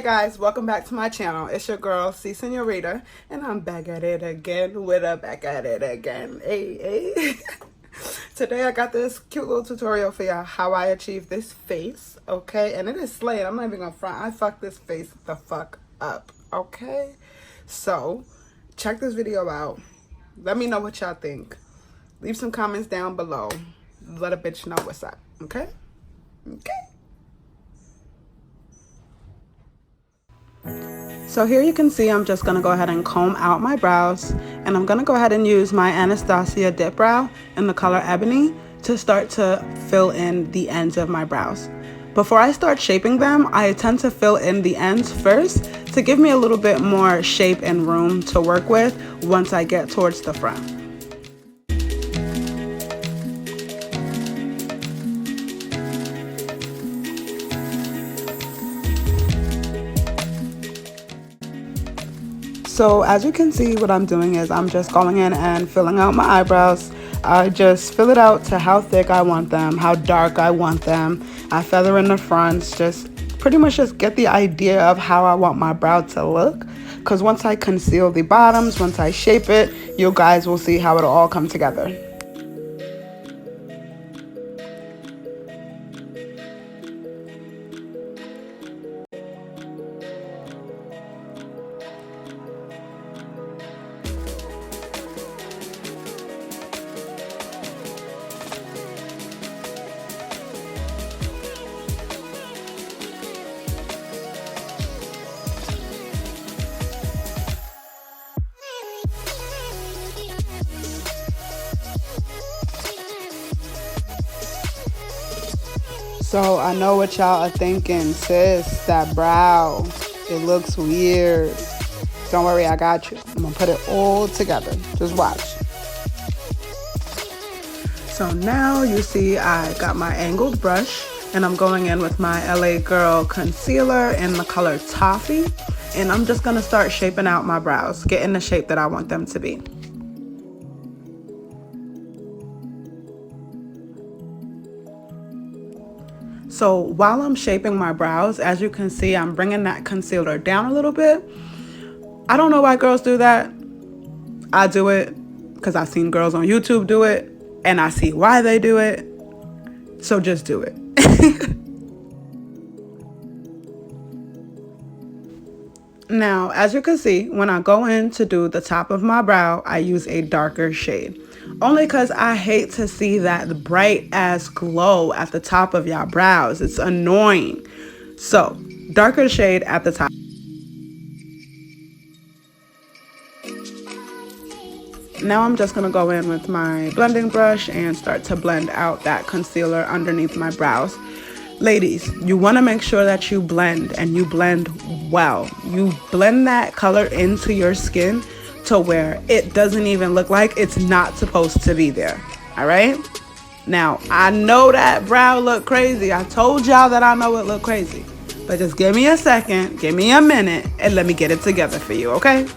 Hey guys, welcome back to my channel. It's your girl, C Senorita, and I'm back at it again with a back at it again. Hey. Today I got this cute little tutorial for y'all how I achieve this face, okay? And it is slaying. I'm not even gonna front. I fucked this face the fuck up, okay? So, check this video out. Let me know what y'all think. Leave some comments down below. Let a bitch know what's up, okay? Okay. So here you can see I'm just going to go ahead and comb out my brows, and I'm going to go ahead and use my Anastasia dip brow in the color Ebony to start to fill in the ends of my brows. Before I start shaping them, I tend to fill in the ends first to give me a little bit more shape and room to work with once I get towards the front. So as you can see, what I'm doing is I'm just going in and filling out my eyebrows. I just fill it out to how thick I want them, how dark I want them. I feather in the fronts, just pretty much just get the idea of how I want my brow to look. Because once I conceal the bottoms, once I shape it, you guys will see how it'll all come together. So I know what y'all are thinking, sis, that brow, it looks weird. Don't worry, I got you. I'm gonna put it all together. Just watch. So now you see I got my angled brush, and I'm going in with my LA Girl concealer in the color Toffee, and I'm just gonna start shaping out my brows, getting the shape that I want them to be. So while I'm shaping my brows, as you can see, I'm bringing that concealer down a little bit. I don't know why girls do that. I do it because I've seen girls on YouTube do it, and I see why they do it. So just do it. Now, as you can see, when I go in to do the top of my brow, I use a darker shade. Only because I hate to see that bright ass glow at the top of your brows. It's annoying. So, darker shade at the top. Now I'm just going to go in with my blending brush and start to blend out that concealer underneath my brows. Ladies, you want to make sure that you blend, and you blend well. You blend that color into your skin to where it doesn't even look like it's not supposed to be there. All right? Now, I know that brow look crazy. I told y'all that I know it look crazy. But just give me a second, give me a minute, and let me get it together for you, okay?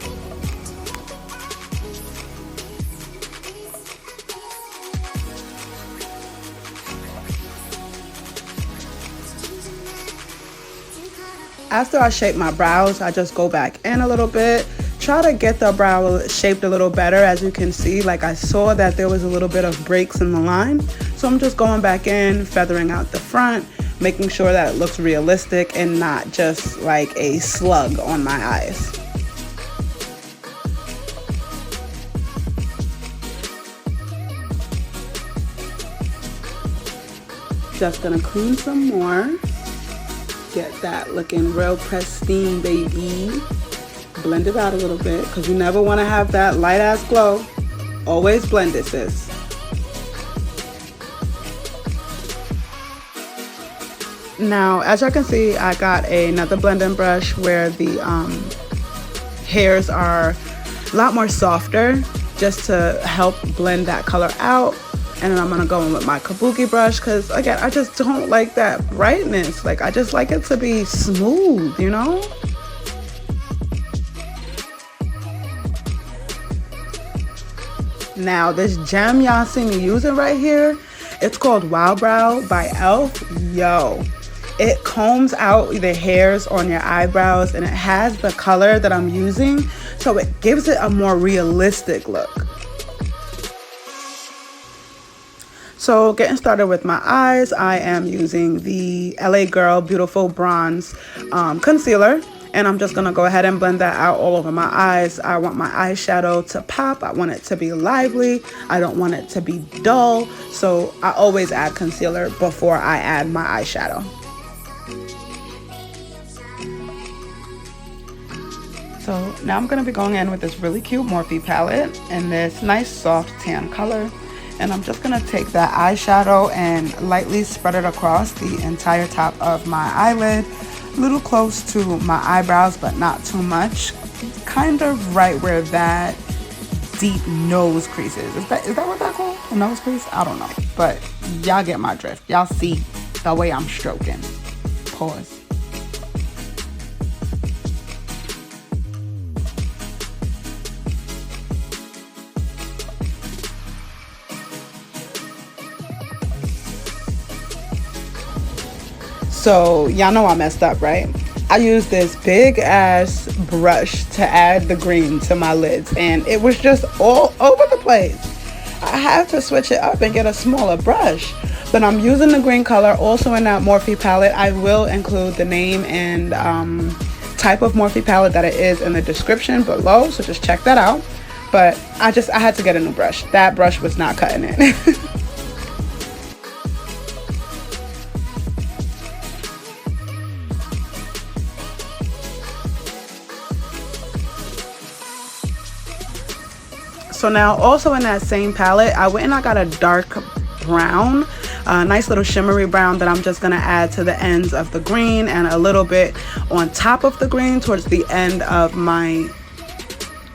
After I shape my brows, I just go back in a little bit. Try to get the brow shaped a little better. As you can see, like I saw that there was a little bit of breaks in the line. So I'm just going back in, feathering out the front, making sure that it looks realistic and not just like a slug on my eyes. Just gonna clean some more. Get that looking real pristine, baby. Blend it out a little bit, because you never want to have that light ass glow. Always blend it, sis. Now, as you can see, I got another blending brush where the hairs are a lot more softer, just to help blend that color out. And then I'm gonna go in with my kabuki brush, because again, I just don't like that brightness. Like, I just like it to be smooth, you know? Now, this gem y'all see me using right here, it's called Wow Brow by e.l.f. Yo, It combs out the hairs on your eyebrows, and it has the color that I'm using, so it gives it a more realistic look. So getting started with my eyes, I am using the LA Girl Beautiful Bronze concealer. And I'm just going to go ahead and blend that out all over my eyes. I want my eyeshadow to pop. I want it to be lively. I don't want it to be dull. So I always add concealer before I add my eyeshadow. So now I'm going to be going in with this really cute Morphe palette in this nice soft tan color. And I'm just going to take that eyeshadow and lightly spread it across the entire top of my eyelid. A little close to my eyebrows, but not too much. Kind of right where that deep nose crease is. Is that what that's called? A nose crease? I don't know. But y'all get my drift. Y'all see the way I'm stroking. Pause. So y'all know I messed up, right? I used this big ass brush to add the green to my lids, and it was just all over the place. I have to switch it up and get a smaller brush, but I'm using the green color also in that Morphe palette. I will include the name and type of Morphe palette that it is in the description below, so just check that out. But I had to get a new brush. That brush was not cutting it. So now also in that same palette, I went and I got a dark brown, a nice little shimmery brown that I'm just going to add to the ends of the green and a little bit on top of the green towards the end of my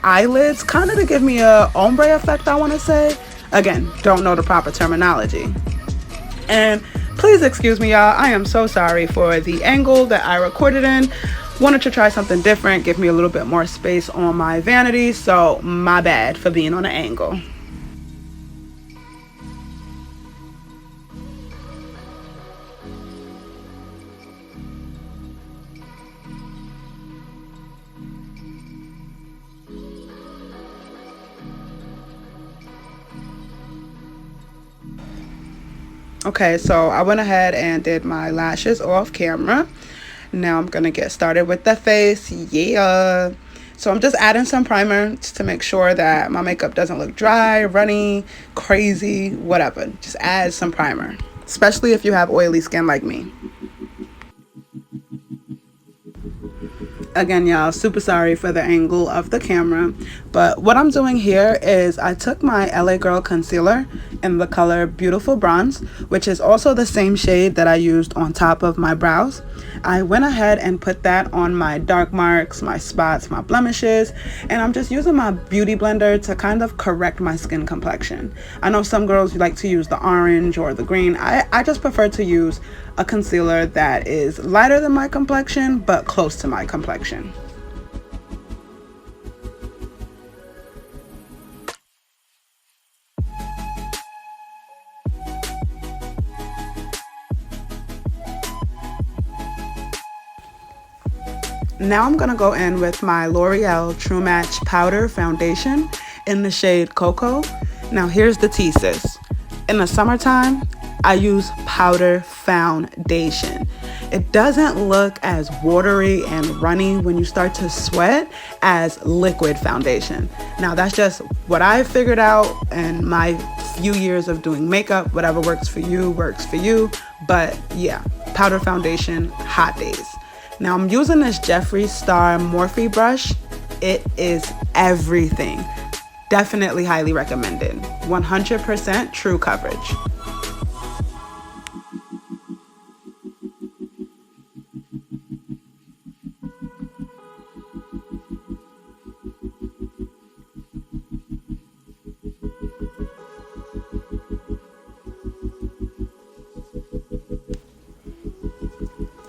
eyelids, kind of to give me a ombre effect, I want to say. Again, don't know the proper terminology. And please excuse me, y'all. I am so sorry for the angle that I recorded in. Wanted to try something different, give me a little bit more space on my vanity, so my bad for being on an angle. Okay, so I went ahead and did my lashes off camera. Now I'm gonna get started with the face. Yeah. So I'm just adding some primer to make sure that my makeup doesn't look dry, runny, crazy, whatever. Just add some primer, especially if you have oily skin like me. Again, y'all, super sorry for the angle of the camera, but what I'm doing here is I took my LA Girl concealer in the color Beautiful Bronze, which is also the same shade that I used on top of my brows. I went ahead and put that on my dark marks, my spots, my blemishes, and I'm just using my beauty blender to kind of correct my skin complexion. I know some girls like to use the orange or the green. I just prefer to use a concealer that is lighter than my complexion but close to my complexion. Now I'm gonna go in with my Loreal True Match Powder Foundation in the shade Cocoa. Now here's the tea, sis. In the summertime, I use powder foundation. It doesn't look as watery and runny when you start to sweat as liquid foundation. Now that's just what I figured out in my few years of doing makeup. Whatever works for you, works for you. But yeah, powder foundation, hot days. Now I'm using this Jeffree Star Morphe brush. It is everything. Definitely highly recommended. 100% true coverage.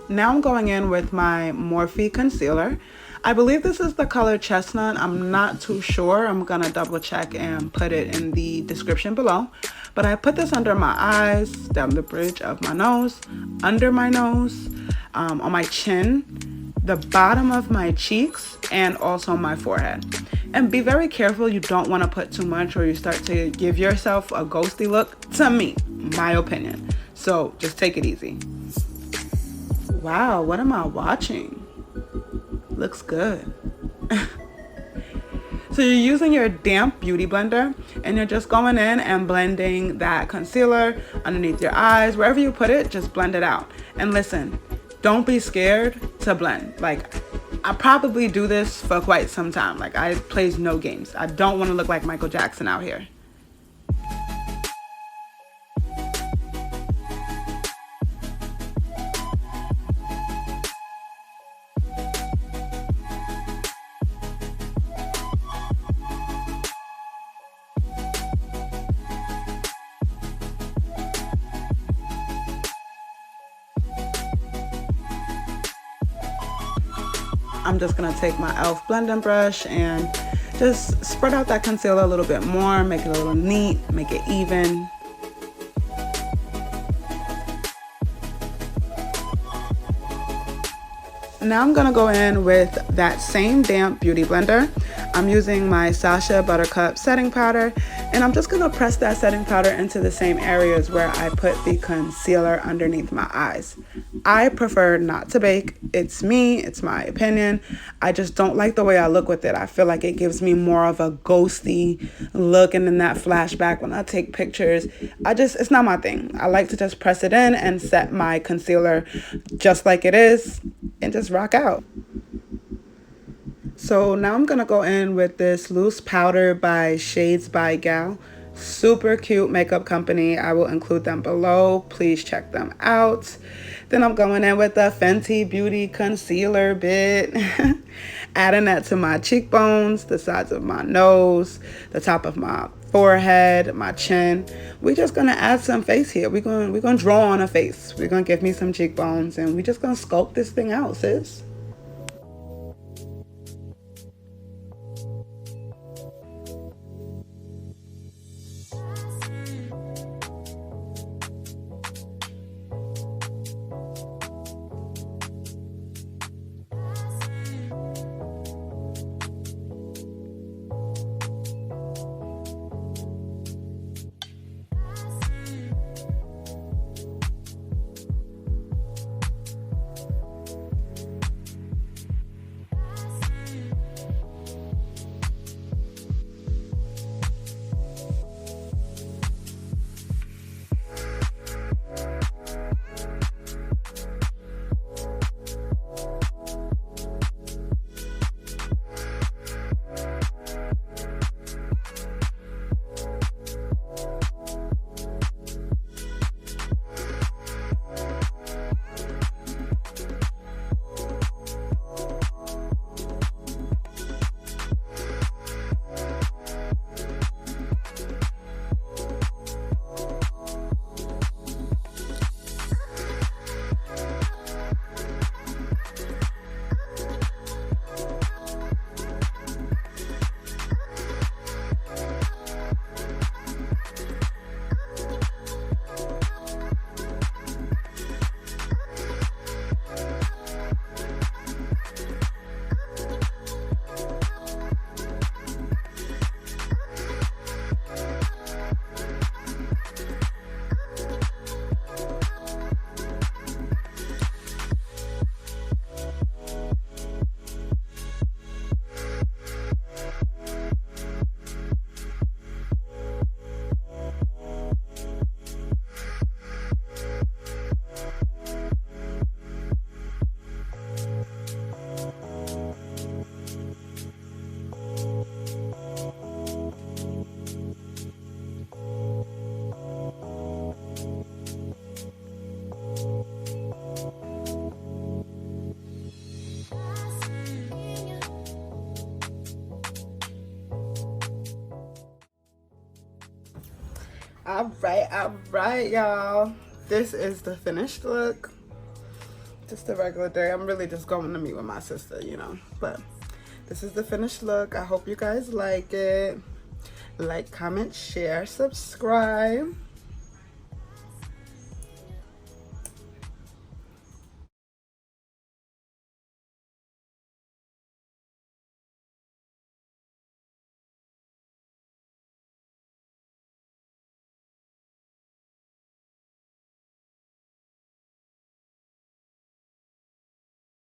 Now I'm going in with my Morphe concealer. I believe this is the color Chestnut. I'm not too sure. I'm gonna double check and put it in the description below. But I put this under my eyes, down the bridge of my nose, under my nose, on my chin, the bottom of my cheeks, and also my forehead. And be very careful, you don't want to put too much or you start to give yourself a ghosty look, to me, my opinion. So just take it easy. Wow, what am I watching? Looks good. So you're using your damp beauty blender and you're just going in and blending that concealer underneath your eyes. Wherever you put it, just blend it out. And listen, don't be scared to blend. Like, I probably do this for quite some time. Like, I plays no games. I don't want to look like Michael Jackson out here. I'm just gonna take my e.l.f. blending brush and just spread out that concealer a little bit more, make it a little neat, make it even. Now I'm gonna go in with that same damp beauty blender. I'm using my Sacha Buttercup setting powder, and I'm just gonna press that setting powder into the same areas where I put the concealer underneath my eyes. I prefer not to bake. It's me, it's my opinion. I just don't like the way I look with it. I feel like it gives me more of a ghosty look, and then that flashback when I take pictures, it's not my thing. I like to just press it in and set my concealer just like it is and just rock out. So now I'm gonna go in with this loose powder by Shades by Gal. Super cute makeup company. I will include them below. Please check them out. Then I'm going in with the Fenty Beauty Concealer bit. Adding that to my cheekbones, the sides of my nose, the top of my forehead, my chin. We're just gonna add some face here. We're gonna draw on a face. We're gonna give me some cheekbones and we're just gonna sculpt this thing out, sis. All right, y'all. This is the finished look. Just a regular day. I'm really just going to meet with my sister, you know. But this is the finished look. I hope you guys like it. Like, comment, share, subscribe.